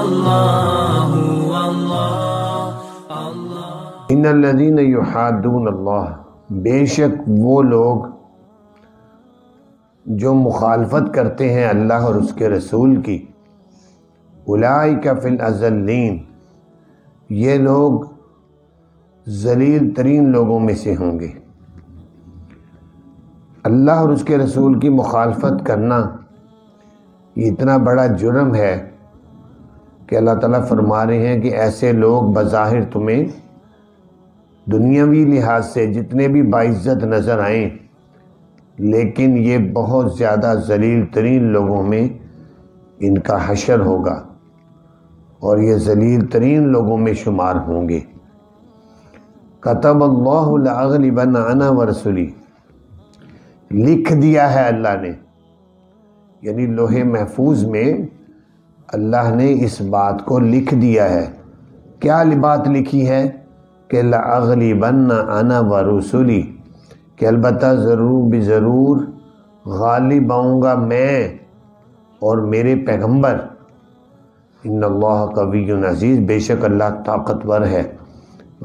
اللہ اللہ۔ ان الذین یحادون اللہ، بے شک وہ لوگ جو مخالفت کرتے ہیں اللہ اور اس کے رسول کی، اولئک فی الاذلین، یہ لوگ ذلیل ترین لوگوں میں سے ہوں گے۔ اللہ اور اس کے رسول کی مخالفت کرنا یہ اتنا بڑا جرم ہے کہ اللہ تعالیٰ فرما رہے ہیں کہ ایسے لوگ بظاہر تمہیں دنیاوی لحاظ سے جتنے بھی باعزت نظر آئیں، لیکن یہ بہت زیادہ ذلیل ترین لوگوں میں ان کا حشر ہوگا اور یہ ذلیل ترین لوگوں میں شمار ہوں گے۔ کتب اللہ لأغلبن انا ورسولی، لکھ دیا ہے اللہ نے، یعنی لوح محفوظ میں اللہ نے اس بات کو لکھ دیا ہے۔ کیا بات لکھی ہے؟ کہ لأغلبن انا ورسولی، کہ البتہ ضرور بضرور غالب آؤں گا میں اور میرے پیغمبر۔ ان اللہ قوی عزیز، بے شک اللہ طاقتور ہے،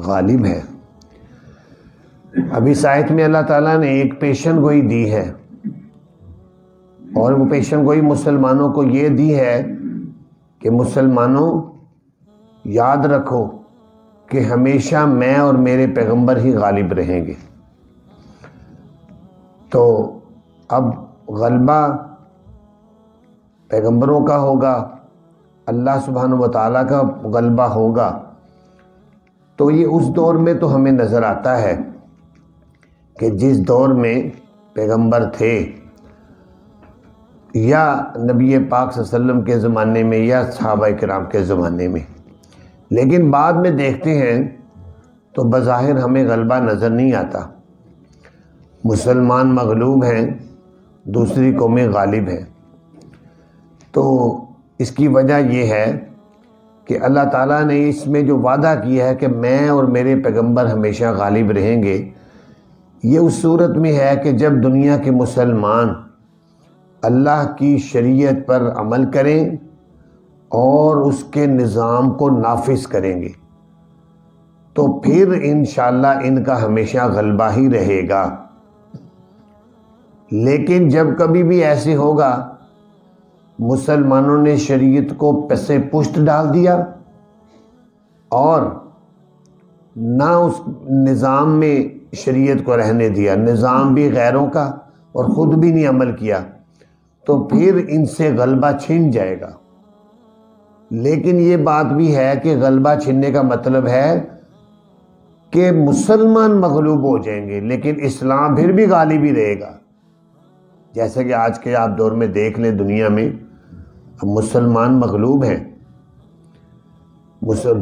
غالب ہے۔ اب اس آیت میں اللہ تعالیٰ نے ایک پیشن گوئی دی ہے، اور وہ پیشن گوئی مسلمانوں کو یہ دی ہے کہ مسلمانوں یاد رکھو کہ ہمیشہ میں اور میرے پیغمبر ہی غالب رہیں گے۔ تو اب غلبہ پیغمبروں کا ہوگا، اللہ سبحانہ و تعالیٰ کا غلبہ ہوگا۔ تو یہ اس دور میں تو ہمیں نظر آتا ہے کہ جس دور میں پیغمبر تھے یا نبی پاک صلی اللہ علیہ وسلم کے زمانے میں یا صحابہ کرام کے زمانے میں، لیکن بعد میں دیکھتے ہیں تو بظاہر ہمیں غلبہ نظر نہیں آتا۔ مسلمان مغلوب ہیں، دوسری قومیں غالب ہیں۔ تو اس کی وجہ یہ ہے کہ اللہ تعالیٰ نے اس میں جو وعدہ کیا ہے کہ میں اور میرے پیغمبر ہمیشہ غالب رہیں گے، یہ اس صورت میں ہے کہ جب دنیا کے مسلمان اللہ کی شریعت پر عمل کریں اور اس کے نظام کو نافذ کریں گے، تو پھر انشاءاللہ ان کا ہمیشہ غلبہ ہی رہے گا۔ لیکن جب کبھی بھی ایسے ہوگا مسلمانوں نے شریعت کو پس پشت ڈال دیا اور نہ اس نظام میں شریعت کو رہنے دیا، نظام بھی غیروں کا اور خود بھی نہیں عمل کیا، تو پھر ان سے غلبہ چھن جائے گا۔ لیکن یہ بات بھی ہے کہ غلبہ چھننے کا مطلب ہے کہ مسلمان مغلوب ہو جائیں گے، لیکن اسلام پھر بھی غالب ہی رہے گا۔ جیسا کہ آج کے آپ دور میں دیکھ لیں، دنیا میں اب مسلمان مغلوب ہیں،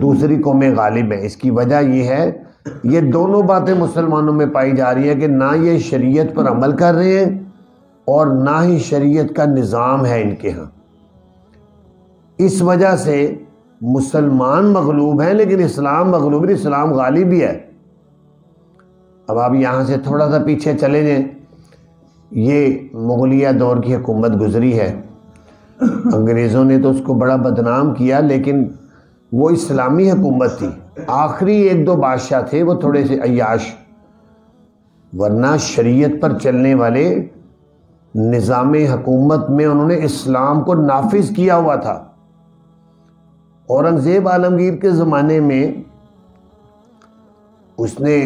دوسری قومیں غالب ہیں۔ اس کی وجہ یہ ہے، یہ دونوں باتیں مسلمانوں میں پائی جا رہی ہیں کہ نہ یہ شریعت پر عمل کر رہے ہیں اور نہ ہی شریعت کا نظام ہے ان کے ہاں۔ اس وجہ سے مسلمان مغلوب ہیں لیکن اسلام مغلوب نہیں، اسلام غالب ہی ہے۔ اب آپ یہاں سے تھوڑا سا پیچھے چلے جائیں، یہ مغلیہ دور کی حکومت گزری ہے، انگریزوں نے تو اس کو بڑا بدنام کیا، لیکن وہ اسلامی حکومت تھی۔ آخری ایک دو بادشاہ تھے وہ تھوڑے سے عیاش، ورنہ شریعت پر چلنے والے نظام حکومت میں انہوں نے اسلام کو نافذ کیا ہوا تھا۔ اورنگزیب عالمگیر کے زمانے میں اس نے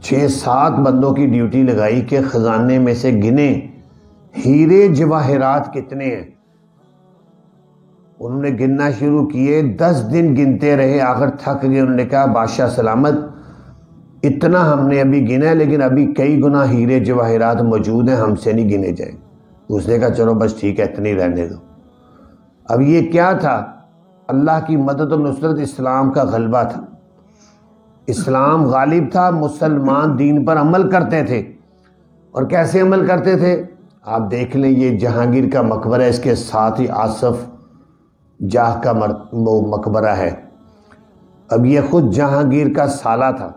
6-7 بندوں کی ڈیوٹی لگائی کہ خزانے میں سے گنے ہیرے جواہرات کتنے ہیں۔ انہوں نے گننا شروع کیے، 10 دن گنتے رہے، آخر تھک گئے۔ انہوں نے کہا بادشاہ سلامت، اتنا ہم نے ابھی گنا ہے لیکن ابھی کئی گنا ہیرے جواہرات موجود ہیں، ہم سے نہیں گنے جائیں۔ اس نے کہا چلو بس ٹھیک ہے، اتنی رہنے دو۔ اب یہ کیا تھا؟ اللہ کی مدد و نصرت، اسلام کا غلبہ تھا، اسلام غالب تھا، مسلمان دین پر عمل کرتے تھے۔ اور کیسے عمل کرتے تھے؟ آپ دیکھ لیں، یہ جہانگیر کا مقبرہ ہے، اس کے ساتھ ہی آصف جاہ کا مقبرہ ہے۔ اب یہ خود جہانگیر کا سالہ تھا،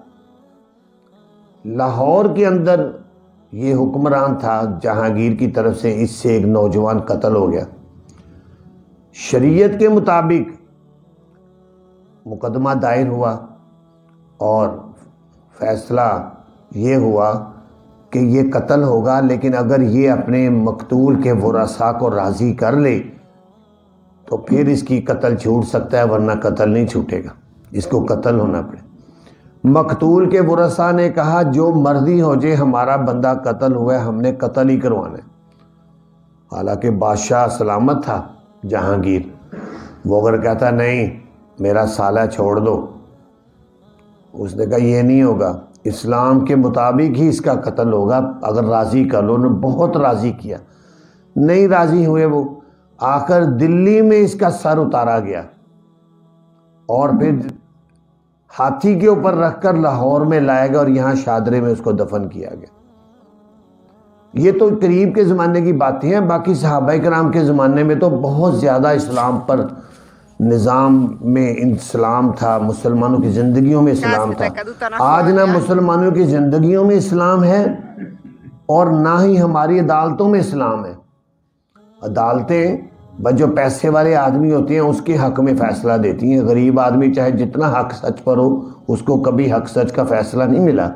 لاہور کے اندر یہ حکمران تھا، جہانگیر کی طرف سے اس سے ایک نوجوان قتل ہو گیا۔ شریعت کے مطابق مقدمہ دائر ہوا اور فیصلہ یہ ہوا کہ یہ قتل ہوگا، لیکن اگر یہ اپنے مقتول کے ورثاء کو راضی کر لے تو پھر اس کی قتل چھوٹ سکتا ہے، ورنہ قتل نہیں چھوٹے گا، اس کو قتل ہونا پڑے۔ مقتول کے ورثاء نے کہا جو مرضی ہو جائے، ہمارا بندہ قتل ہوا ہے، ہم نے قتل ہی کروانا ہے۔ حالانکہ بادشاہ سلامت تھا جہانگیر، وہ اگر کہتا نہیں میرا سالہ چھوڑ دو، اس نے کہا یہ نہیں ہوگا، اسلام کے مطابق ہی اس کا قتل ہوگا، اگر راضی کر لو۔ انہوں نے بہت راضی کیا، نہیں راضی ہوئے وہ، آخر دلی میں اس کا سر اتارا گیا اور پھر ہاتھی کے اوپر رکھ کر لاہور میں لایا گیا اور یہاں شادرے میں اس کو دفن کیا گیا۔ یہ تو قریب کے زمانے کی باتیں ہیں، باقی صحابہ کرام کے زمانے میں تو بہت زیادہ اسلام پر نظام میں اسلام تھا، مسلمانوں کی زندگیوں میں اسلام تھا۔ آج نہ مسلمانوں کی زندگیوں میں اسلام ہے اور نہ ہی ہماری عدالتوں میں اسلام ہے۔ عدالتیں جو پیسے والے آدمی ہوتے ہیں اس کے حق میں فیصلہ دیتی ہیں، غریب آدمی چاہے جتنا حق سچ پر ہو اس کو کبھی حق سچ کا فیصلہ نہیں ملا۔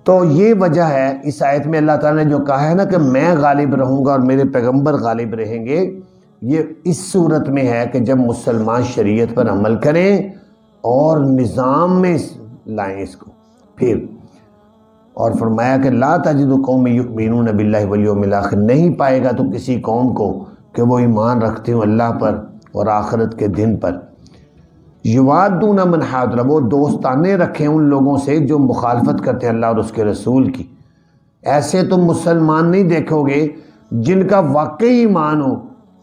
تو یہ وجہ ہے اس آیت میں اللہ تعالیٰ نے جو کہا ہے نا کہ میں غالب رہوں گا اور میرے پیغمبر غالب رہیں گے، یہ اس صورت میں ہے کہ جب مسلمان شریعت پر عمل کریں اور نظام میں لائیں اس کو۔ پھر اور فرمایا کہ لا تجد قوم یؤمنون باللہ والیوم الاخر، نہیں پائے گا تو کسی قوم کو کہ وہ ایمان رکھتے ہوں اللہ پر اور آخرت کے دن پر، یوادون من حاد اللہ، وہ دوستانے رکھیں ان لوگوں سے جو مخالفت کرتے ہیں اللہ اور اس کے رسول کی۔ ایسے تم مسلمان نہیں دیکھو گے جن کا واقعی ایمان ہو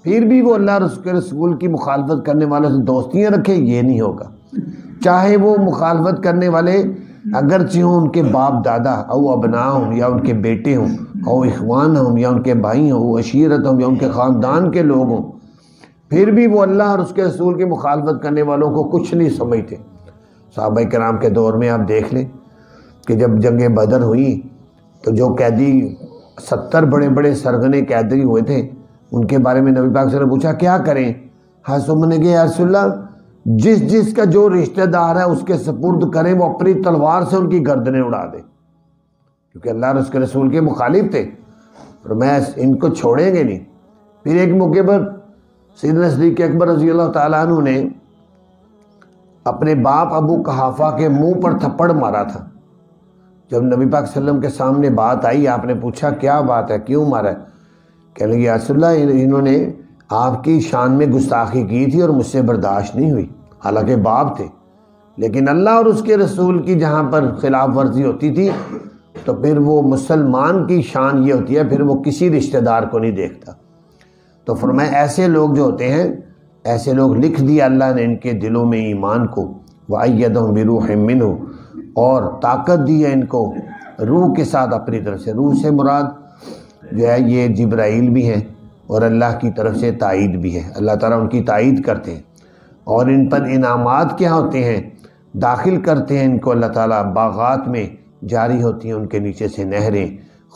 پھر بھی وہ اللہ اور اس کے رسول کی مخالفت کرنے والوں سے دوستیاں رکھے، یہ نہیں ہوگا۔ چاہے وہ مخالفت کرنے والے اگرچہ ہوں ان کے باپ دادا او ابناء ہوں یا ان کے بیٹے ہوں، او اخوان ہوں یا ان کے بھائی ہوں، او عشیرت ہوں یا ان کے خاندان کے لوگ ہوں، پھر بھی وہ اللہ اور اس کے رسول کی مخالفت کرنے والوں کو کچھ نہیں سمجھتے۔ صحابہ کرام کے دور میں آپ دیکھ لیں کہ جب جنگ بدر ہوئی تو جو قیدی 70 بڑے بڑے سرگنے قیدی ہوئے تھے، ان کے بارے میں نبی پاک سے نے پوچھا کیا کریں؟ حضرت نے کہا یا رسول اللہ جس جس کا جو رشتہ دار ہے اس کے سپرد کریں، وہ اپنی تلوار سے ان کی گردنیں اڑا دے، کیونکہ اللہ اور اس کے رسول کے مخالف تھے، اور میں ان کو چھوڑیں گے نہیں۔ پھر ایک موقع پر سیدنا صدیق اکبر رضی اللہ تعالیٰ عنہ نے اپنے باپ ابو قحافہ کے منہ پر تھپڑ مارا تھا۔ جب نبی پاک صلی اللہ علیہ وسلم کے سامنے بات آئی، آپ نے پوچھا کیا بات ہے، کیوں مارا ہے؟ کہنے لگے یا رسول اللہ انہوں نے آپ کی شان میں گستاخی کی تھی اور مجھ سے برداشت نہیں ہوئی، حالانکہ باپ تھے، لیکن اللہ اور اس کے رسول کی جہاں پر خلاف ورزی ہوتی تھی تو پھر وہ مسلمان کی شان یہ ہوتی ہے، پھر وہ کسی رشتہ دار کو نہیں دیکھتا۔ تو فرمایا ایسے لوگ جو ہوتے ہیں، ایسے لوگ لکھ دیا اللہ نے ان کے دلوں میں ایمان کو، وَأَيَّدَهُم بِرُوحٍ مِّنْهُ، اور طاقت دی ہے ان کو روح کے ساتھ اپنی طرف سے۔ روح سے مراد جو ہے یہ جبرائیل بھی ہیں اور اللہ کی طرف سے تائید بھی ہے، اللہ تعالیٰ ان کی تائید کرتے ہیں اور ان پر انعامات کیا ہوتے ہیں، داخل کرتے ہیں ان کو اللہ تعالیٰ باغات میں، جاری ہوتی ہیں ان کے نیچے سے نہریں،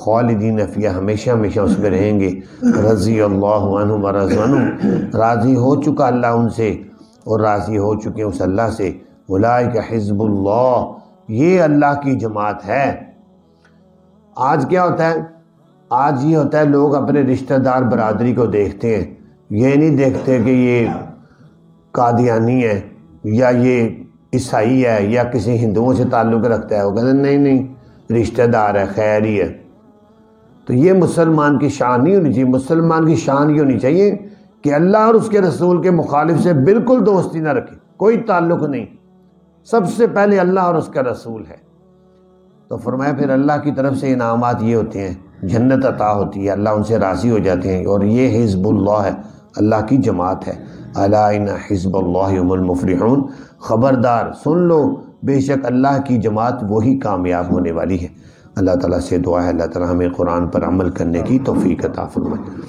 خالدین فیہا، ہمیشہ ہمیشہ اس میں رہیں گے، رضی اللہ عنہم ورضوا عنہ، راضی ہو چکا اللہ ان سے اور راضی ہو چکے اس اللہ سے، اولئک حزب اللہ، یہ اللہ کی جماعت ہے۔ آج کیا ہوتا ہے؟ آج یہ ہوتا ہے لوگ اپنے رشتہ دار برادری کو دیکھتے ہیں، یہ نہیں دیکھتے کہ یہ قادیانی ہے یا یہ عیسائی ہے یا کسی ہندوؤں سے تعلق رکھتا ہے، وہ کہتے ہیں نہیں رشتہ دار ہے، خیر ہی ہے۔ تو یہ مسلمان کی شان نہیں ہونی چاہیے۔ مسلمان کی شان یہ ہونی چاہیے کہ اللہ اور اس کے رسول کے مخالف سے بالکل دوستی نہ رکھے، کوئی تعلق نہیں، سب سے پہلے اللہ اور اس کا رسول ہے۔ تو فرمایا پھر اللہ کی طرف سے انعامات یہ ہوتے ہیں، جنت عطا ہوتی ہے، اللہ ان سے راضی ہو جاتے ہیں، اور یہ حزب اللہ ہے، اللہ کی جماعت ہے۔ الا ان حزب اللہ هم المفلحون، خبردار سن لو بے شک اللہ کی جماعت وہی کامیاب ہونے والی ہے۔ اللہ تعالیٰ سے دعا ہے اللہ تعالیٰ ہمیں قرآن پر عمل کرنے کی توفیق عطا فرمائے۔